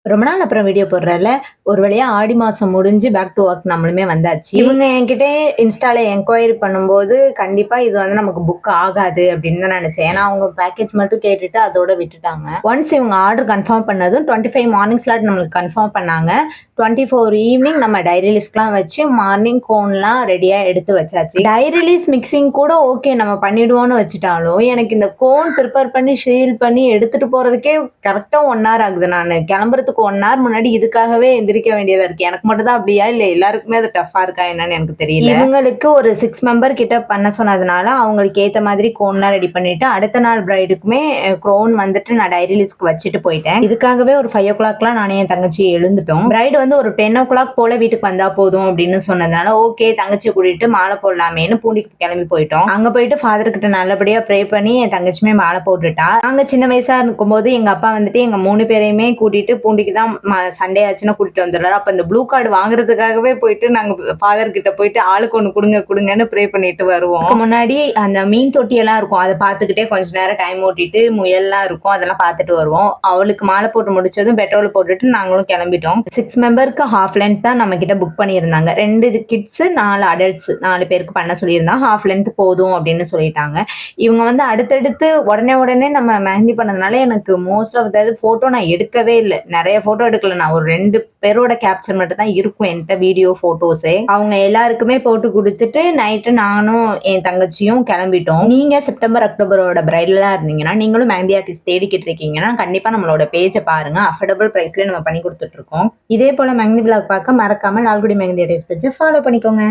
ரொம்ப நாள் அப்புறம் வீடியோ போடுறேன்ல. ஒரு வழியா ஆடி மாசம் முடிஞ்சு பேக் டூ ஒர்க் நம்மளுமே வந்தாச்சு. இவங்க என்கிட்ட இன்ஸ்டால என்கொயரி பண்ணும்போது, கண்டிப்பா இது வந்து நமக்கு புக் ஆகாது அப்படின்னு தான் நெனச்சேன். ஏன்னா, அவங்க பேக்கேஜ் மட்டும் கேட்டுட்டு அதோட விட்டுட்டாங்க. ஒன்ஸ் இவங்க ஆர்டர் கன்ஃபார்ம் பண்ணதும் 25 மார்னிங் ஸ்லாட் நம்மளுக்கு கன்ஃபார்ம் பண்ணாங்க. 24 ஈவினிங் நம்ம டைரி லிஸ்ட்லாம் வச்சு மார்னிங் கோன்லாம் ரெடியா எடுத்து வச்சாச்சு. டைரி லிஸ்ட் மிக்சிங் கூட ஓகே நம்ம பண்ணிடுவோம்னு வச்சுட்டாலும், எனக்கு இந்த கோன் ப்ரிப்பேர் பண்ணி, ஷீல் பண்ணி எடுத்துட்டு போறதுக்கே கரெக்ட்டா 1 ஹவர் ஆகுது. நானு கிளம்புறதுக்கு 1 ஹவர் முன்னாடி இதுக்காகவே எந்திரிக்க வேண்டியதா இருக்கு. எனக்கு மட்டும் தான் அப்படியா? இல்ல எல்லாருக்குமே அது டஃப்பா இருக்கா என்னன்னு எனக்கு தெரியல. இவங்களுக்கு ஒரு 6 மெம்பர் கிட்ட பண்ண சொன்னதுனால, அவங்களுக்கு ஏத்த மாதிரி கோன்லாம் ரெடி பண்ணிட்டு, அடுத்த நாள் பிரைடுக்குமே க்ரௌன் வந்துட்டு நான் டைரி லிஸ்ட்க்கு வச்சுட்டு போயிட்டேன். இதுக்காகவே ஒரு 5:00லாம் நானும் என் தங்கச்சியும் எழுந்துட்டோம். பிரைடு வந்து ஒரு 10:00 போல வீட்டுக்கு வந்தா போதும் அப்படின்னு சொன்னதுனால, ஓகே தங்கச்சிய கூட்டிட்டு மாலை போடலாமேன்னு பூண்டிக்கு கிளம்பி போயிட்டோம். அங்க போயிட்டு ஃபாதர் கிட்ட நல்லபடியா ப்ரே பண்ணி என் தங்கச்சியுமே மாலை போட்டுட்டா. நாங்க சின்ன வயசா இருக்கும்போது எங்க அப்பா வந்துட்டு எங்க 3 பேரையுமே கூட்டிட்டு பூண்டிக்கு தான் சண்டே ஆச்சுன்னா கூட்டிட்டு வந்துடுறாரு. அப்ப இந்த ப்ளூ கார்டு வாங்குறதுக்காகவே போயிட்டு நாங்க ஃபாதர் கிட்ட போயிட்டு ஆளுக்கு ஒண்ணு குடுங்கன்னு ப்ரே பண்ணிட்டு வருவோம். முன்னாடி அந்த மீன் தொட்டி எல்லாம் இருக்கும். அதை பார்த்துக்கிட்டே கொஞ்ச நேரம் டைம் ஓட்டிட்டு முயல்லாம் இருக்கும். அதெல்லாம் பார்த்துட்டு வருவோம். அவளுக்கு மாலை போட்டு முடிச்சதும் பெட்ரோல் போட்டுட்டு நாங்களும் கிளம்பிட்டோம். 6 மெம்பருக்கு ஹாஃப் லென்த் தான் நம்ம கிட்ட புக் பண்ணியிருந்தாங்க. 2 கிட்ஸ் 4 அடல்ட்ஸ் 4 பேருக்கு பண்ண சொல்லியிருந்தாங்க. ஹாஃப் லென்த் போதும் அப்படின்னு சொல்லிட்டாங்க. இவங்க வந்து அடுத்தடுத்து உடனே நம்ம மெஹந்தி பண்ணதுனால எனக்கு மோஸ்ட் ஆஃப் த போட்டோ நான் எடுக்கவே இல்லை. நிறைய போட்டோ எடுக்கல. நான் ஒரு 2 பேரோட கேப்சர் மட்டும் தான் இருக்கும் என்கிட்ட வீடியோ போட்டோஸே. அவங்க எல்லாருக்குமே போட்டு கொடுத்துட்டு நைட்டு நானும் என் தங்கச்சியும் கிளம்பிட்டோம். நீங்க செப்டம்பர் அக்டோபரோட பிரைடலா இருந்தீங்கன்னா, நீங்களும் மெஹந்தி ஆர்டிஸ்ட் தேடிக்கிட்டு இருக்கீங்கன்னா, கண்டிப்பா நம்மளோட பேஜை பாருங்க. அஃபோர்டபுள் பிரைஸ்ல நம்ம பண்ணி கொடுத்துட்டு இருக்கோம். இதே போல மெஹந்தி விளாக் பார்க்க மறக்காம லால்குடி மெஹந்தி ஆர்டிஸ்ட் பேஜை ஃபாலோ பண்ணிக்கோங்க.